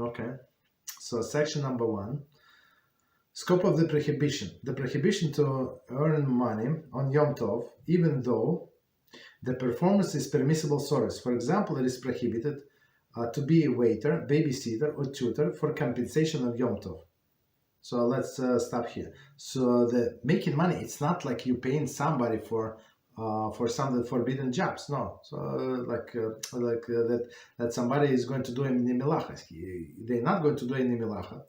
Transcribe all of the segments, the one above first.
Okay. So section number 1. Scope of the prohibition. The prohibition to earn money on Yom Tov, even though the performance is permissible service. For example, it is prohibited to be a waiter, babysitter, or tutor for compensation of Yom Tov. So let's stop here. So the making money, it's not like you paying somebody for some forbidden jobs. No. So that somebody is going to do any Melachah. They're not going to do any Melachah.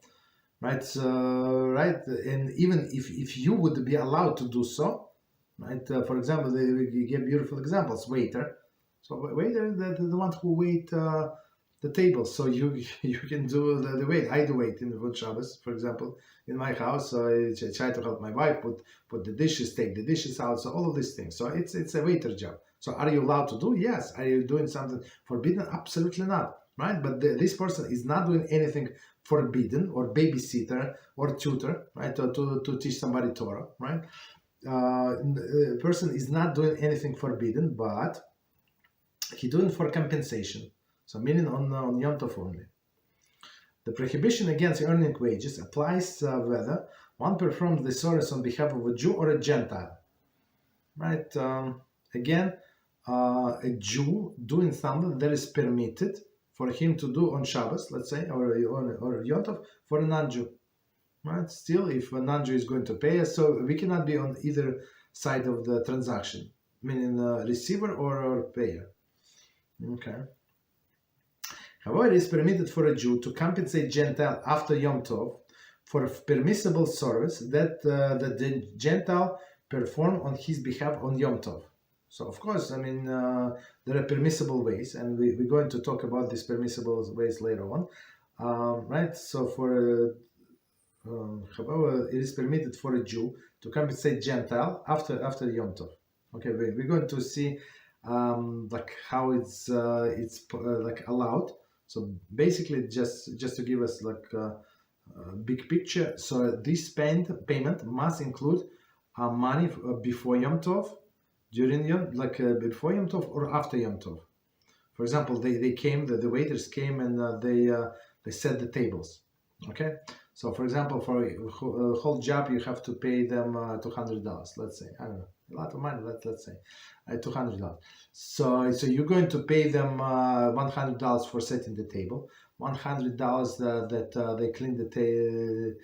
Right, right, and even if you would be allowed to do so, right? For example, we give beautiful examples. Waiter, so waiter, the one who wait the table. So you can do the wait. I do wait in the food Shabbos, for example, in my house. So I try to help my wife put the dishes, take the dishes out. So all of these things. So it's a waiter job. So are you allowed to do? Yes. Are you doing something forbidden? Absolutely not. Right, but this person is not doing anything forbidden, or babysitter or tutor, right, to teach somebody Torah, right? The person is not doing anything forbidden, but he doing for compensation. So meaning on Yom Tov only. The prohibition against earning wages applies whether one performs the service on behalf of a Jew or a Gentile, right? Again, a Jew doing something that is permitted for him to do on Shabbos, let's say, or Yom Tov, for a non-Jew, right? Still, if a non-Jew is going to pay us, so we cannot be on either side of the transaction, meaning receiver or payer. Okay. However, it is permitted for a Jew to compensate Gentile after Yom Tov for permissible service that the Gentile performed on his behalf on Yom Tov. So, of course, I mean, there are permissible ways, and we're going to talk about these permissible ways later on, right? So, however, it is permitted for a Jew to compensate Gentile after Yom Tov. Okay, we're going to see like how it's like allowed. So, basically, just to give us like a big picture. So, this payment must include money before Yom Tov, during Yom, before Yom Tov or after Yom Tov. For example, they came, the waiters came and they set the tables. Okay, so for example, for a whole job you have to pay them $200. Let's say, I don't know, a lot of money. Let's say $200. So you're going to pay them $100 for setting the table, $100 that they clean the table.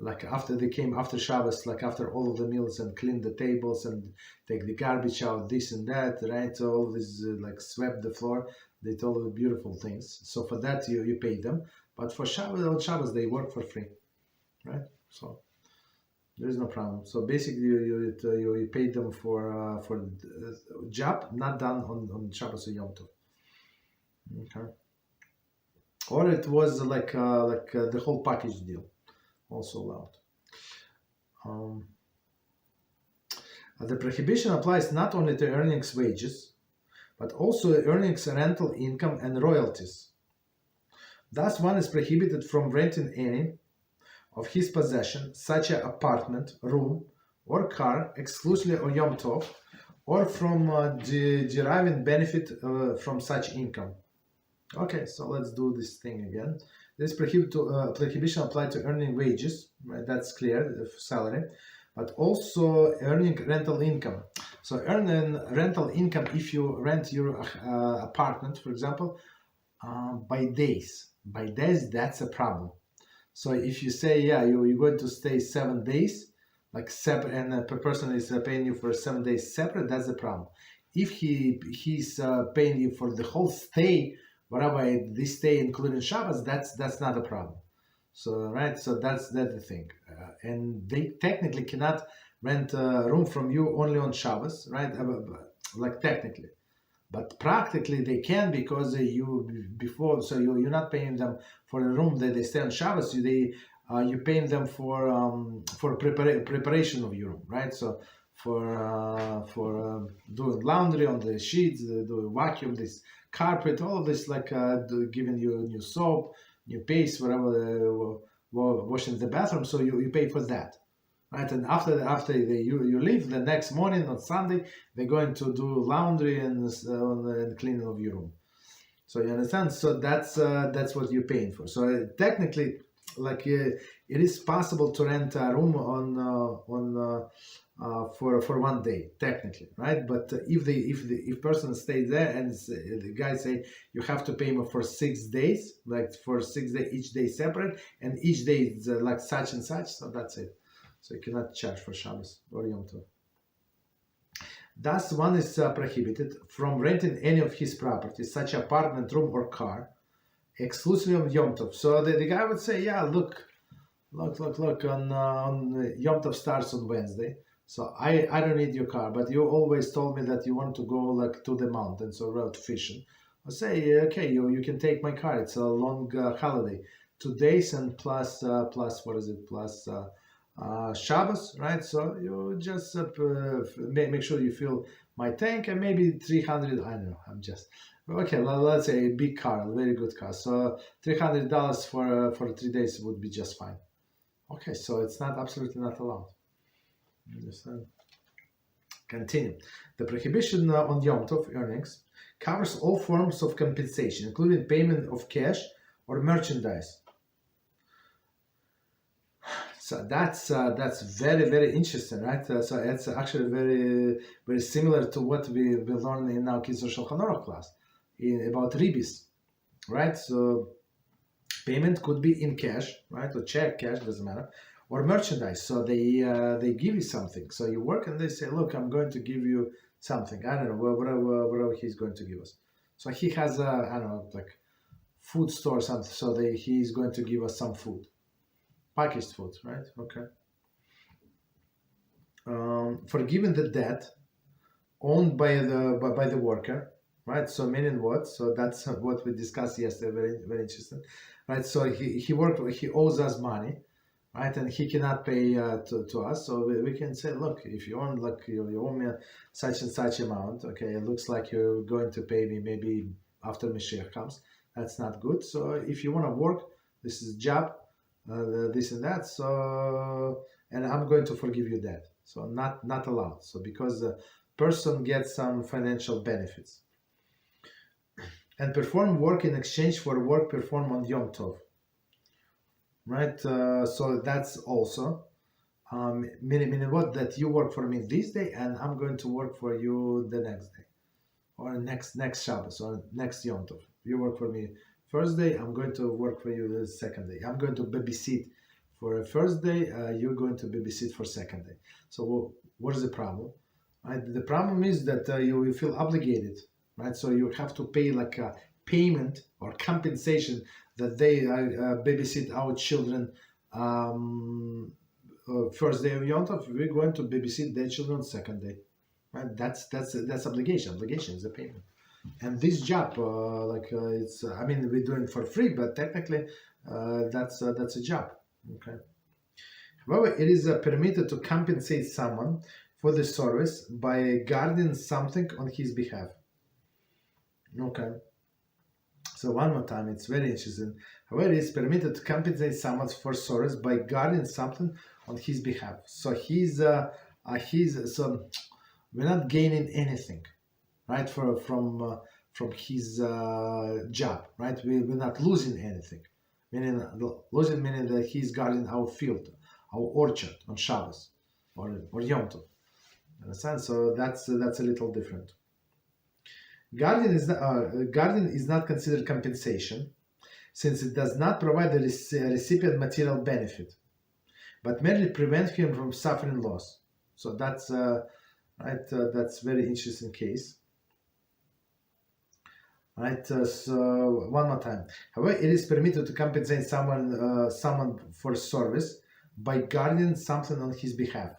Like after they came after Shabbos, like after all of the meals, and clean the tables and take the garbage out, this and that, right? So all this like swept the floor, they did all the beautiful things. So for that you pay them, but for Shabbos they work for free, right? So there is no problem. So basically you pay them for job not done on Shabbos or Yom Tov. Okay. Or it was like the whole package deal. Also allowed. The prohibition applies not only to earnings wages, but also earnings rental income and royalties. Thus, one is prohibited from renting any of his possession, such as apartment, room, or car, exclusively on Yom Tov, or from deriving benefit from such income. Okay, so let's do this thing again. This prohibition applied to earning wages, right? That's clear, salary, but also earning rental income. So earning rental income, if you rent your apartment, for example, by days, that's a problem. So if you say, yeah, you're going to stay 7 days, like separate, and per person is paying you for 7 days separate, that's the problem. If he's paying you for the whole stay, whatever this stay including Shabbos, that's not a problem. So right, so that's the thing, and they technically cannot rent a room from you only on Shabbos, right? Like technically, but practically they can, because you're not paying them for a room that they stay on Shabbos. You're paying them for preparation of your room, right? So for doing laundry on the sheets, doing vacuum, this carpet, all of this, like giving you new soap, new paste, whatever, washing the bathroom. So you pay for that, right? And after you leave, the next morning on Sunday they're going to do laundry and cleaning of your room. So you understand? So that's what you're paying for. So technically, like it is possible to rent a room for 1 day, technically, right? But if person stays there and the guy say you have to pay him for 6 days, like for 6 days, each day separate, and each day is like such and such. So that's it. So you cannot charge for Shabbos or Yom Tov. Thus, one is prohibited from renting any of his properties, such apartment, room, or car, exclusively on Yom Tov. So the guy would say, yeah, look, on Yom Tov starts on Wednesday. So I don't need your car, but you always told me that you want to go like to the mountains or out fishing. I say, okay, you can take my car. It's a long holiday, 2 days and plus what is it? Plus Shabbos, right? So you just make sure you fill my tank and maybe 300. I don't know. I'm just okay. Let's say a big car, a very good car. So $300 for 3 days would be just fine. Okay, so it's not absolutely not allowed. Understand? Continue. The prohibition on Yom Tov earnings covers all forms of compensation, including payment of cash or merchandise. So that's very, very interesting, right? So it's actually very, very similar to what we learned in our Kids Shulchan Aruch class about ribis, right? So payment could be in cash, right, or check, cash, doesn't matter, or merchandise. So they give you something. So you work and they say, look, I'm going to give you something. I don't know, whatever he's going to give us. So he has a, I don't know, like food store or something. So he's going to give us some food. Packaged food, right? Okay. Forgiving the debt owned by the worker, right? So meaning what? So that's what we discussed yesterday. Very, very interesting, right? So he owes us money, right? And he cannot pay to us. So we can say, look, if you own like you owe me such and such amount, okay, it looks like you're going to pay me maybe after Mashiach comes. That's not good. So if you want to work, this is a job. This and that, so and I'm going to forgive you that. So not allowed. So because the person gets some financial benefits. And perform work in exchange for work performed on Yom Tov. Right? So that's also meaning what? That you work for me this day and I'm going to work for you the next day. Or next Shabbos or next Yom Tov. You work for me first day, I'm going to work for you the second day. I'm going to babysit for a first day, you're going to babysit for second day. So what is the problem? Right? The problem is that you feel obligated, right? So you have to pay like a payment or compensation that they babysit our children first day of Yom Tov. We're going to babysit their children second day, right? That's obligation. Obligation is a payment. And this job, it's, I mean, we're doing it for free, but technically, that's a job. Okay. However, it is permitted to compensate someone for the service by guarding something on his behalf. Okay. So one more time, it's very interesting. However, it is permitted to compensate someone for service by guarding something on his behalf. So so we're not gaining anything, right, from his job, right? We're not losing anything, meaning that he's guarding our field, our orchard on Shabbos or Yom Tov. Understand? So that's a little different. Guardian is not considered compensation, since it does not provide the recipient material benefit, but merely prevent him from suffering loss. So that's that's very interesting case. Right. So one more time. However, it is permitted to compensate someone for service by guarding something on his behalf.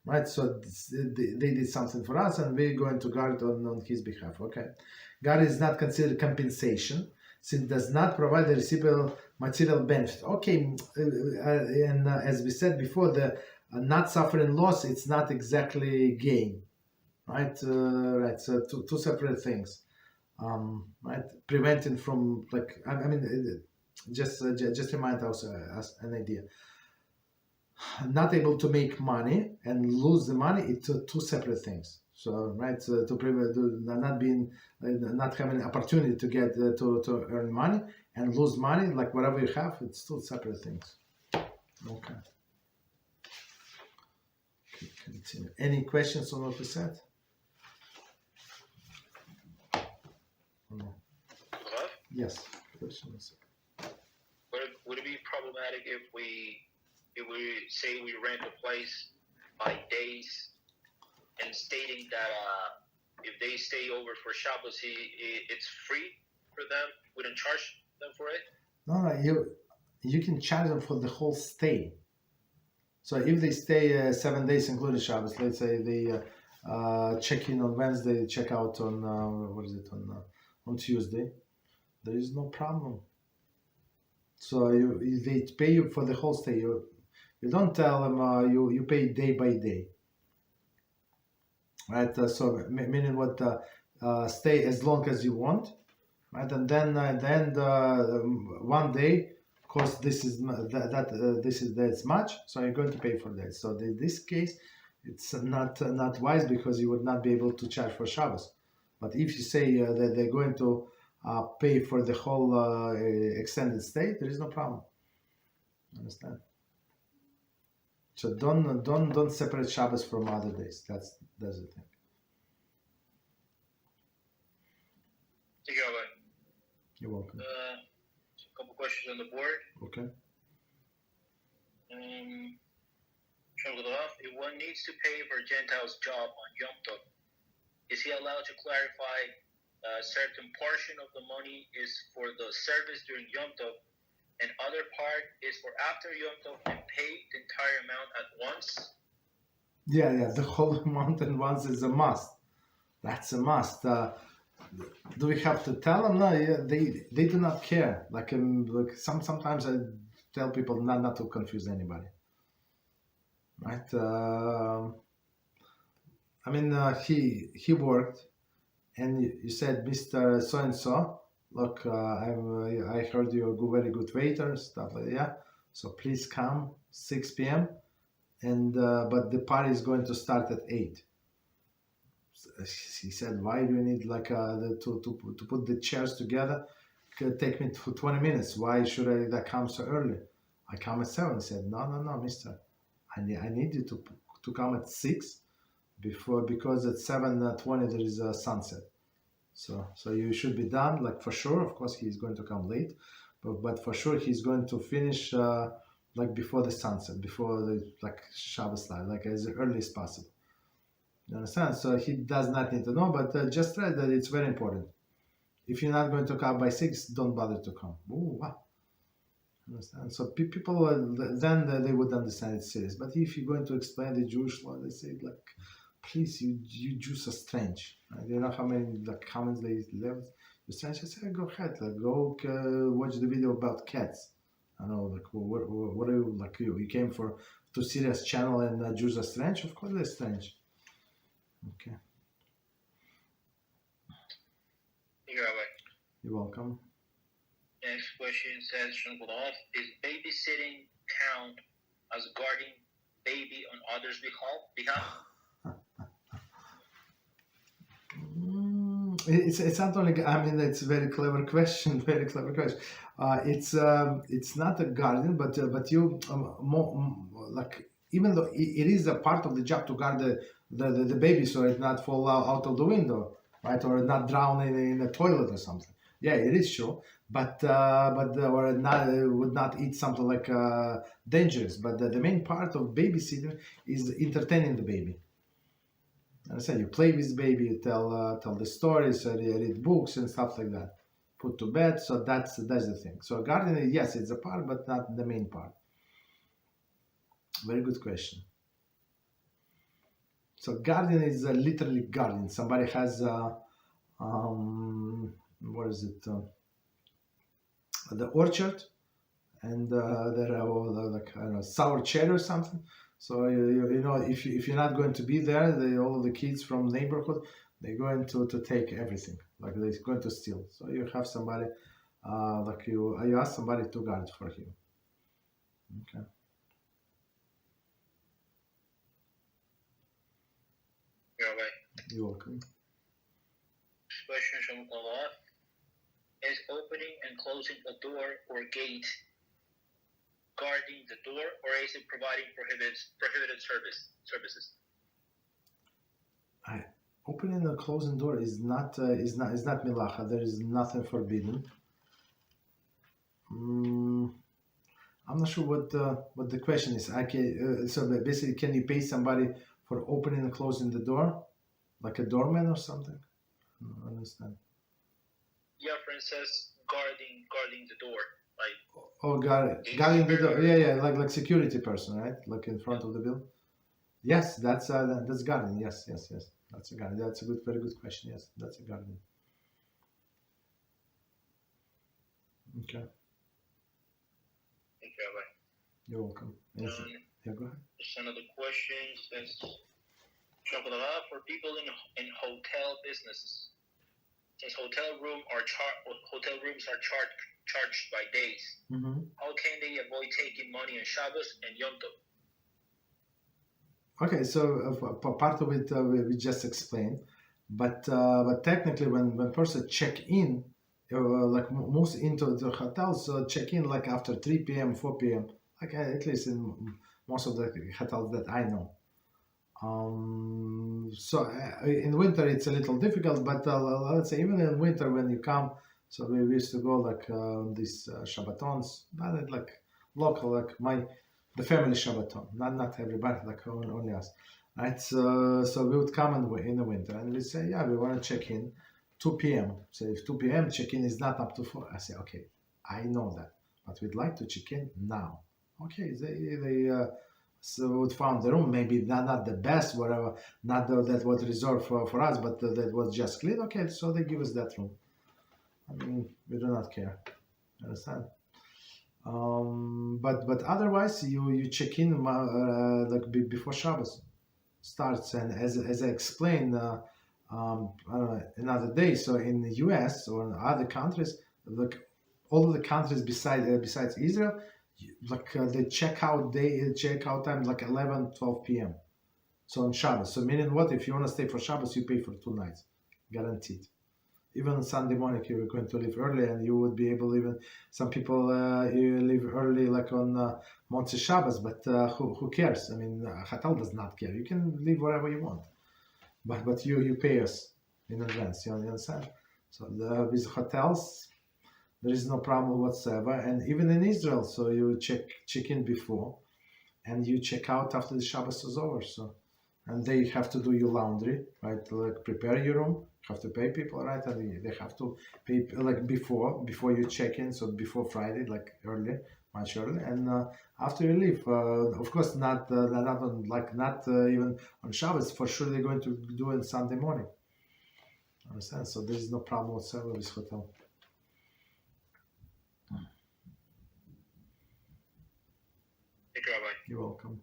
Right. So they did something for us, and we're going to guard on his behalf. Okay. Guard is not considered compensation, since it does not provide the recipient material benefit. Okay. And as we said before, the not suffering loss, it's not exactly gain. Right. Right. So two separate things. Right, preventing from just remind us an idea. Not able to make money and lose the money, it's two separate things. So right, to prevent not having opportunity to get to earn money and lose money, like whatever you have, it's still separate things. Okay. Continue. Any questions on what we said? No. Yes. Questions. Would it be problematic if we say we rent a place by days and stating that if they stay over for Shabbos, it's free for them? Wouldn't charge them for it? No, you can charge them for the whole stay. So if they stay 7 days including Shabbos, let's say they check in on Wednesday, check out on on Tuesday, there is no problem. So they pay you for the whole stay. You don't tell them you pay day by day, right? So meaning what stay as long as you want, right? And then at the end one day, of course, this is that's much, so you're going to pay for that. So in this case, it's not wise because you would not be able to charge for Shabbos. But if you say that they're going to pay for the whole extended stay, there is no problem. Understand? So don't separate Shabbos from other days. That's the thing. You're welcome. A couple questions on the board. Okay. If one needs to pay for a Gentile's job on Yom Tov, is he allowed to clarify a certain portion of the money is for the service during Yom Tov, and other part is for after Yom Tov, and pay the entire amount at once? Yeah, the whole amount at once is a must. That's a must. Do we have to tell them? No, yeah, they do not care. Like sometimes I tell people not to confuse anybody. Right? I mean, he worked, and you said, Mr. So and so, look, I heard you're a very good waiter, stuff like that. Yeah. So please come 6 p.m. and but the party is going to start at 8. He said, why do you need to put the chairs together? It could take me 20 minutes. Why should I come so early? I come at 7. He said, no, mister. I need you to come at 6 because at 7:20 there is a sunset. So you should be done, like for sure. Of course, he's going to come late, but for sure he's going to finish like before the sunset, before the Shabbos light, like as early as possible. You understand? So he does not need to know, but just try that it's very important. If you're not going to come by 6, don't bother to come. Ooh, wow. Understand? So people then they would understand it's serious. But if you're going to explain the Jewish law, they say please, you Jews are strange. Right? You know how many comments they left? You're strange. I say, go ahead, go watch the video about cats. I know, what are you you came to Syria's channel and Jews are strange? Of course they're strange. Okay. You're welcome. Next question says, is babysitting count as guarding baby on others' behalf? It's not only. I mean, it's a very clever question. Very clever question. It's not a guardian, but you even though it is a part of the job to guard the baby so it not fall out of the window, right, or not drown in a toilet or something. Yeah, it is true, but or not would not eat something dangerous. But the main part of babysitting is entertaining the baby. And I said, you play with the baby, you tell the stories, you read books and stuff like that. Put to bed, so that's the thing. So gardening, yes, it's a part, but not the main part. Very good question. So gardening is literally gardening. Somebody has what is it? The orchard, and there are sour cherry or something. So you know, if you're not going to be there, all of the kids from neighborhood, they're going to take everything. Like they're going to steal. So you have somebody you ask somebody to guard for you. Okay. Rabbi, You're welcome. Question from Olaf. Is opening and closing a door or gate guarding the door, or is it providing prohibited services? Opening and closing door is not Melachah. There is nothing forbidden. I'm not sure what the question is. So basically, can you pay somebody for opening and closing the door, like a doorman or something? I don't understand. Yeah, for instance, guarding the door, like. Oh, guarding the door. Yeah, like security person, right? Like in front of the building. Yes, that's guarding. Yes. That's a guarding. That's a very good question. Yes, that's a guarding. Okay. Thank you, Rabbi. You're welcome. Yeah, go ahead. Just another question says, for people in hotel businesses, since hotel rooms are charged by days, how can they avoid taking money on Shabbos and Yom Tov? Okay, so part of it we just explained, but technically when person check in, like most into the hotels check in like after 3 p.m., 4 p.m., like at least in most of the hotels that I know. So in winter it's a little difficult, but let's say even in winter when you come, so we used to go like these Shabbatons, not like local, like the family Shabbaton, not everybody, like only us, right? So we would come in the winter and we say, yeah, we want to check in 2 p.m. So if 2 p.m. check-in is not up to 4, I say, okay, I know that, but we'd like to check in now. Okay, they so we would found the room, maybe not the best, whatever, not that was reserved for us, but that was just clean. Okay, so they give us that room. I mean, we do not care. Understand? But otherwise, you check in like before Shabbos starts, and as I explained, I don't know, another day. So in the U.S. or in other countries, like all of the countries besides Israel, like the checkout time like 11, 12 p.m. So on Shabbos. So meaning what? If you want to stay for Shabbos, you pay for 2 nights, guaranteed. Even Sunday morning, you're going to leave early, and you would be able. Even some people you leave early, like on Motzei Shabbos. But who cares? I mean, Hatal does not care. You can leave wherever you want, but you pay us in advance. You understand? So with hotels, there is no problem whatsoever. And even in Israel, so you check in before, and you check out after the Shabbos is over. So, and they have to do your laundry, right? Like prepare your room. You have to pay people, right? And they have to pay like before you check in. So before Friday, like early, much early. And after you leave, of course, not even on Shabbos. For sure, they're going to do it Sunday morning. Understand? So there is no problem whatsoever with this hotel. Thank you, Rabbi. You're welcome.